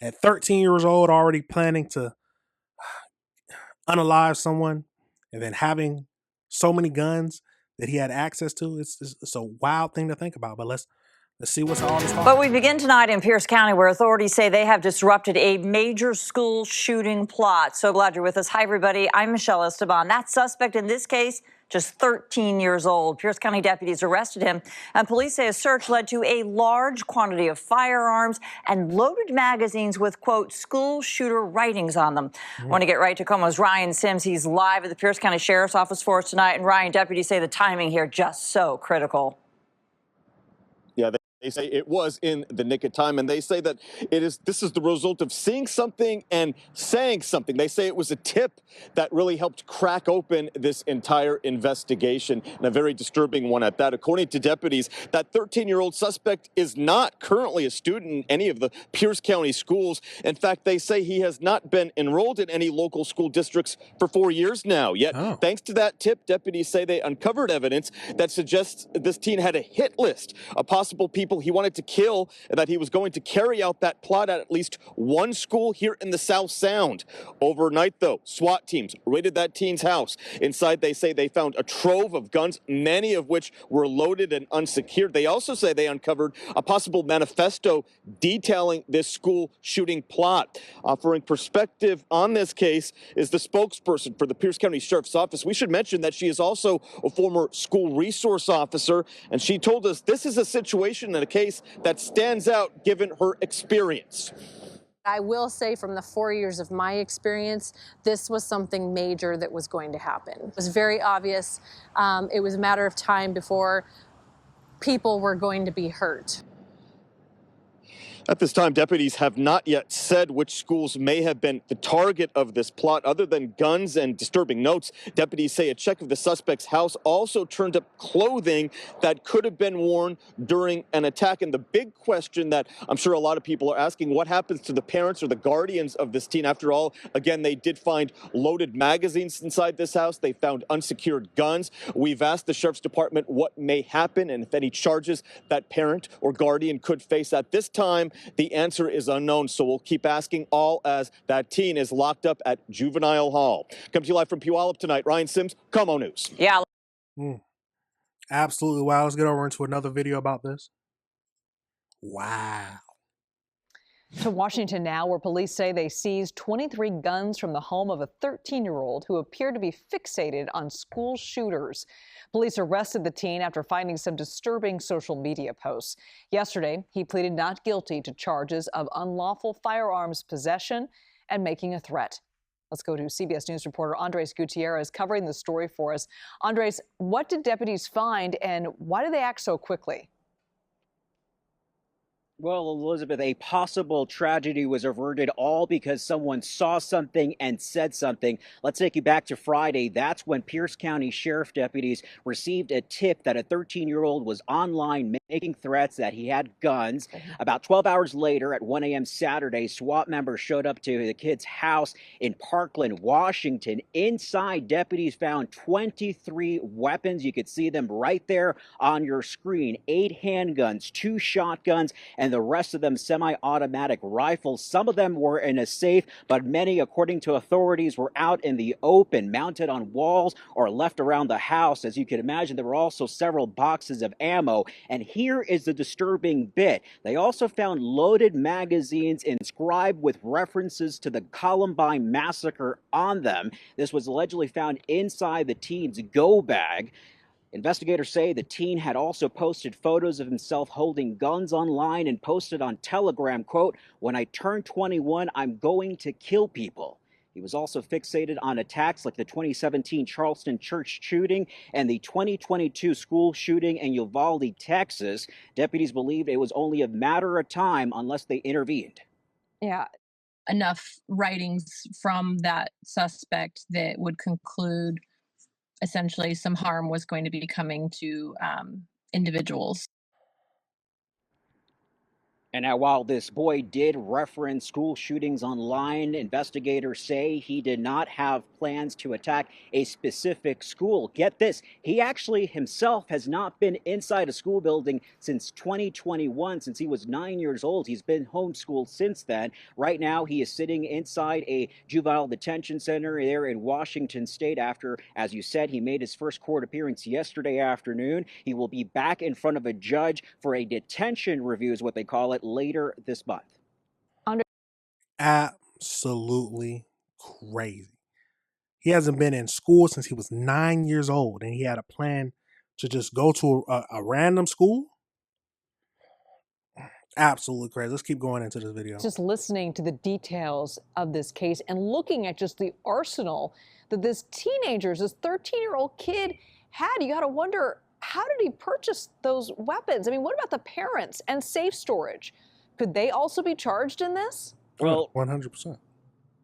At 13 years old, already planning to unalive someone and then having so many guns that he had access to. It's a wild thing to think about. But let's see what's all this talk. But we begin tonight in Pierce County, where authorities say they have disrupted a major school shooting plot. So glad you're with us. Hi, everybody. I'm Michelle Esteban. That suspect in this case, just 13 years old. Pierce County deputies arrested him, and police say a search led to a large quantity of firearms and loaded magazines with, quote, school shooter writings on them. I want to get right to Como's Ryan Sims. He's live at the Pierce County Sheriff's Office for us tonight. And Ryan, deputies say the timing here just so critical. Yeah, they say it was in the nick of time, and they say that this is the result of seeing something and saying something. They say it was a tip that really helped crack open this entire investigation, and a very disturbing one at that. According to deputies, that 13-year-old suspect is not currently a student in any of the Pierce County schools. In fact, they say he has not been enrolled in any local school districts for 4 years now. Yet, thanks to that tip, deputies say they uncovered evidence that suggests this teen had a hit list of possible people he wanted to kill, and that he was going to carry out that plot at least one school here in the South Sound. Overnight, though, SWAT teams raided that teen's house. Inside, they say they found a trove of guns, many of which were loaded and unsecured. They also say they uncovered a possible manifesto detailing this school shooting plot. Offering perspective on this case is the spokesperson for the Pierce County Sheriff's Office. We should mention that she is also a former school resource officer, and she told us this is a situation and a case that stands out given her experience. I will say from the 4 years of my experience, this was something major that was going to happen. It was very obvious. It was a matter of time before people were going to be hurt. At this time, deputies have not yet said which schools may have been the target of this plot. Other than guns and disturbing notes, deputies say a check of the suspect's house also turned up clothing that could have been worn during an attack. And the big question that I'm sure a lot of people are asking, what happens to the parents or the guardians of this teen? After all, again, they did find loaded magazines inside this house. They found unsecured guns. We've asked the Sheriff's Department what may happen and if any charges that parent or guardian could face. At this time, the answer is unknown, so we'll keep asking all as that teen is locked up at Juvenile Hall. Come to you live from Puyallup tonight, Ryan Sims, Como News. Yeah. Absolutely wow. Let's get over into another video about this. Wow. To Washington now, where police say they seized 23 guns from the home of a 13-year-old who appeared to be fixated on school shooters. Police arrested the teen after finding some disturbing social media posts. Yesterday, he pleaded not guilty to charges of unlawful firearms possession and making a threat. Let's go to CBS News reporter Andres Gutierrez covering the story for us. Andres, what did deputies find and why did they act so quickly? Well, Elizabeth, a possible tragedy was averted all because someone saw something and said something. Let's take you back to Friday. That's when Pierce County Sheriff deputies received a tip that a 13-year-old was online making threats that he had guns. About 12 hours later, at 1 a.m. Saturday, SWAT members showed up to the kid's house in Parkland, Washington. Inside, deputies found 23 weapons. You could see them right there on your screen. 8 handguns, 2 shotguns, and the rest of them semi-automatic rifles. Some of them were in a safe, but many, according to authorities, were out in the open, mounted on walls or left around the house. As you can imagine, there were also several boxes of ammo. And here is the disturbing bit. They also found loaded magazines inscribed with references to the Columbine massacre on them. This was allegedly found inside the teen's go bag. Investigators say the teen had also posted photos of himself holding guns online and posted on Telegram, quote, "When I turn 21, I'm going to kill people." He was also fixated on attacks like the 2017 Charleston church shooting and the 2022 school shooting in Uvalde, Texas. Deputies believed it was only a matter of time unless they intervened. Yeah. Enough writings from that suspect that would conclude essentially some harm was going to be coming to individuals. Yeah, and I think that's a really important point. That, you know, the suspect was fixated on school shooters. And, you know, I think that was a big part of the reason why he was arrested. And, you know, I think that was a big part of the reason why he was arrested. And now, while this boy did reference school shootings online, investigators say he did not have plans to attack a specific school. Get this, he actually himself has not been inside a school building since 2021, since he was 9 years old. He's been homeschooled since then. Right now, he is sitting inside a juvenile detention center there in Washington State after, as you said, he made his first court appearance yesterday afternoon. He will be back in front of a judge for a detention review, is what they call it, later this month. Absolutely crazy. He hasn't been in school since he was 9 years old, and he had a plan to just go to a random school. Absolutely crazy. Let's keep going into this video. Just listening to the details of this case and looking at just the arsenal that this teenager, this 13-year-old kid had, you got to wonder, how did he purchase those weapons? I mean, what about the parents and safe storage? Could they also be charged in this? Well, 100%.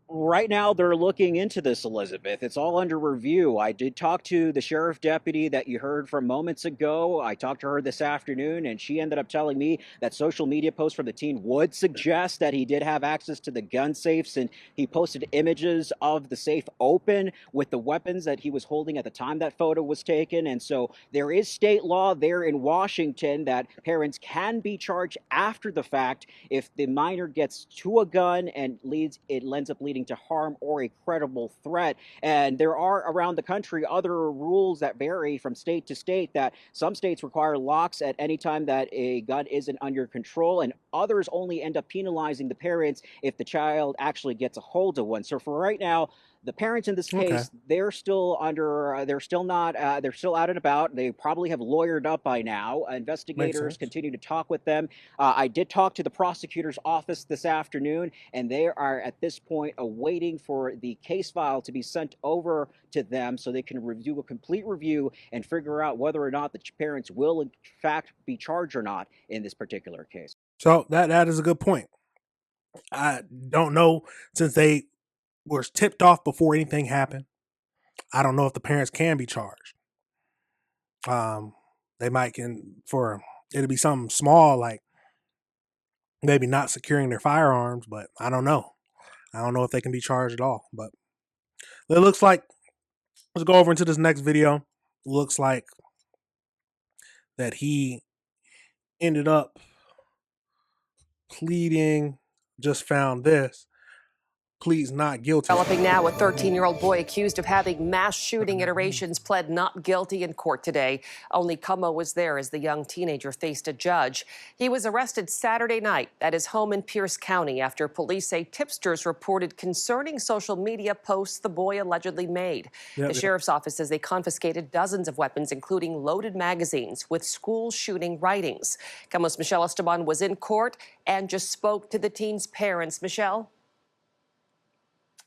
right now, they're looking into this, Elizabeth. It's all under review. I did talk to the sheriff deputy that you heard from moments ago. I talked to her this afternoon, and she ended up telling me that social media posts from the teen would suggest that he did have access to the gun safes, and he posted images of the safe open with the weapons that he was holding at the time that photo was taken. And so there is state law there in Washington that parents can be charged after the fact if the minor gets to a gun and it ends up leading to harm or a credible threat. And there are around the country other rules that vary from state to state, that some states require locks at any time that a gun isn't under control, and others only end up penalizing the parents if the child actually gets a hold of one. So for right now, the parents in this case, they're still they're still out and about. They probably have lawyered up by now. Investigators continue to talk with them. I did talk to the prosecutor's office this afternoon, and they are at this point awaiting for the case file to be sent over to them so they can review a complete review and figure out whether or not the parents will in fact be charged or not in this particular case. So that is a good point. I don't know, since they were tipped off before anything happened, I don't know if the parents can be charged. They might it'll be something small, like maybe not securing their firearms, but I don't know. I don't know if they can be charged at all. But it looks like, let's go over into this next video. Looks like that he ended up pleading, just found this, pleads not guilty. Developing now, a 13-year-old boy accused of having mass shooting iterations pled not guilty in court today. Only Como was there as the young teenager faced a judge. He was arrested Saturday night at his home in Pierce County after police say tipsters reported concerning social media posts the boy allegedly made. The sheriff's office says they confiscated dozens of weapons, including loaded magazines with school shooting writings. Como's Michelle Esteban was in court and just spoke to the teen's parents. Michelle?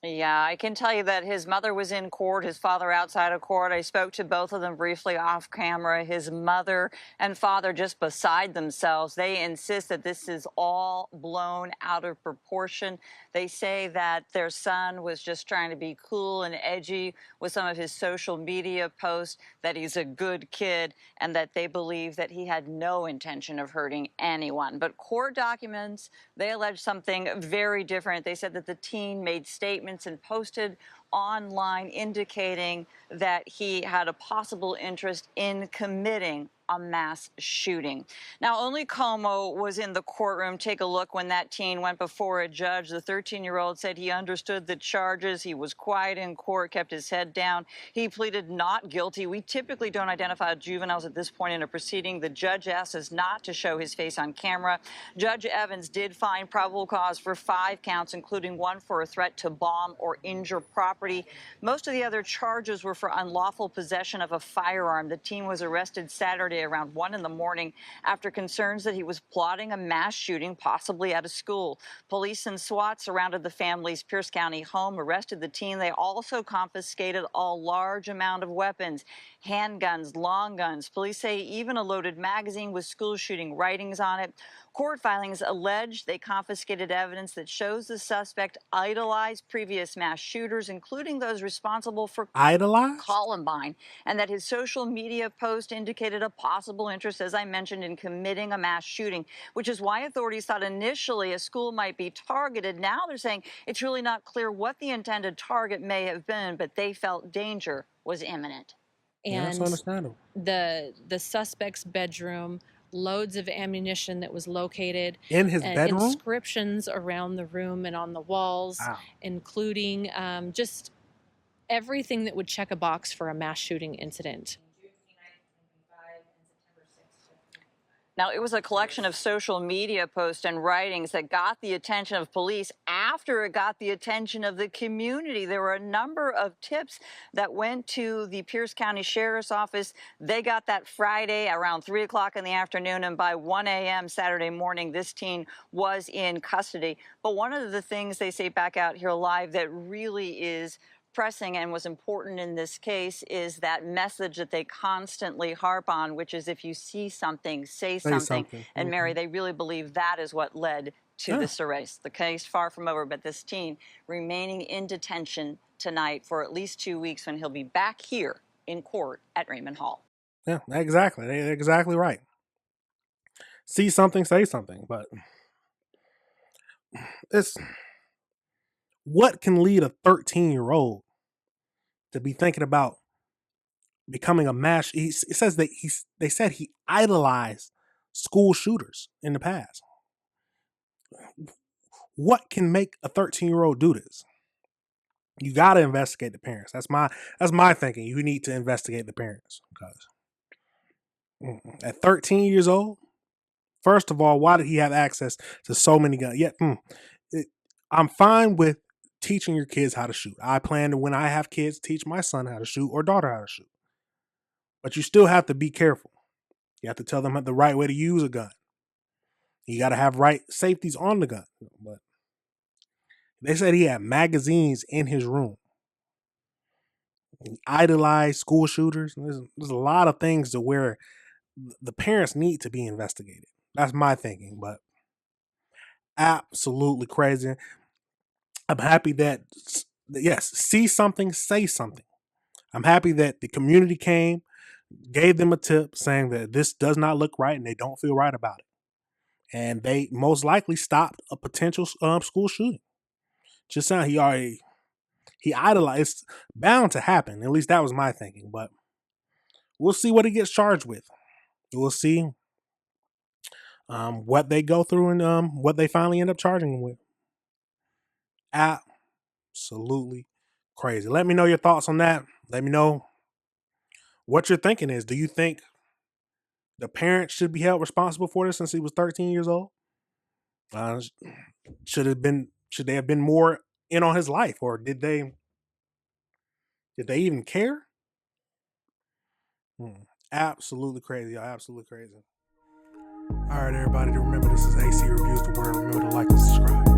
Yeah, I can tell you that his mother was in court, his father outside of court. I spoke to both of them briefly off camera. His mother and father just beside themselves. They insist that this is all blown out of proportion. They say that their son was just trying to be cool and edgy with some of his social media posts, that he's a good kid, and that they believe that he had no intention of hurting anyone. But court documents, they allege something very different. They said that the teen made statements and posted online indicating that he had a possible interest in committing a mass shooting. Now, only Como was in the courtroom. Take a look when that teen went before a judge. The 13-year-old said he understood the charges. He was quiet in court, kept his head down. He pleaded not guilty. We typically don't identify juveniles at this point in a proceeding. The judge asked us not to show his face on camera. Judge Evans did find probable cause for 5 counts, including one for a threat to bomb or injure property. Most of the other charges were for unlawful possession of a firearm. The teen was arrested Saturday around 1 in the morning after concerns that he was plotting a mass shooting, possibly at a school. Police and SWAT surrounded the family's Pierce County home, arrested the teen. They also confiscated a large amount of weapons, handguns, long guns. Police say even a loaded magazine with school shooting writings on it. Court filings allege they confiscated evidence that shows the suspect idolized previous mass shooters, including those responsible for Idolized? Columbine, and that his social media post indicated a possible interest, as I mentioned, in committing a mass shooting, which is why authorities thought initially a school might be targeted. Now they're saying it's really not clear what the intended target may have been, but they felt danger was imminent. Yeah, that's And understandable. the suspect's bedroom, loads of ammunition that was located, In his bedroom? inscriptions around the room and on the walls, Wow. including just everything that would check a box for a mass shooting incident. Now, it was a collection of social media posts and writings that got the attention of police after it got the attention of the community. There were a number of tips that went to the Pierce County Sheriff's Office. They got that Friday around 3 o'clock in the afternoon, and by 1 a.m. Saturday morning, this teen was in custody. But one of the things they say back out here live that really is pressing and was important in this case is that message that they constantly harp on, which is if you see something, say something. And Mary, they really believe that is what led to this arrest. The case far from over, but this teen remaining in detention tonight for at least 2 weeks when he'll be back here in court at Raymond Hall. Yeah, exactly. They're exactly right. See something, say something. But it's what can lead a 13-year-old to be thinking about becoming a mass. It says that they said he idolized school shooters in the past. What can make a 13-year-old do this? You got to investigate the parents. That's my thinking. You need to investigate the parents because at 13 years old, first of all, why did he have access to so many guns? I'm fine with teaching your kids how to shoot. I plan to, when I have kids, teach my son how to shoot or daughter how to shoot. But you still have to be careful. You have to tell them the right way to use a gun. You got to have right safeties on the gun. But they said he had magazines in his room. He idolized school shooters. There's a lot of things to where the parents need to be investigated. That's my thinking, but absolutely crazy. I'm happy that, yes, see something, say something. I'm happy that the community came, gave them a tip saying that this does not look right and they don't feel right about it. And they most likely stopped a potential school shooting. Just sound he idolized. It's bound to happen. At least that was my thinking. But we'll see what he gets charged with. We'll see what they go through and what they finally end up charging him with. Absolutely crazy. Let me know your thoughts on that. Let me know what your thinking is. Do you think the parents should be held responsible for this since he was 13 years old? Should they have been more in on his life, or did they even care? Absolutely crazy. Absolutely crazy. All right, everybody. Remember, this is AC Reviews the Word. Remember to like and subscribe.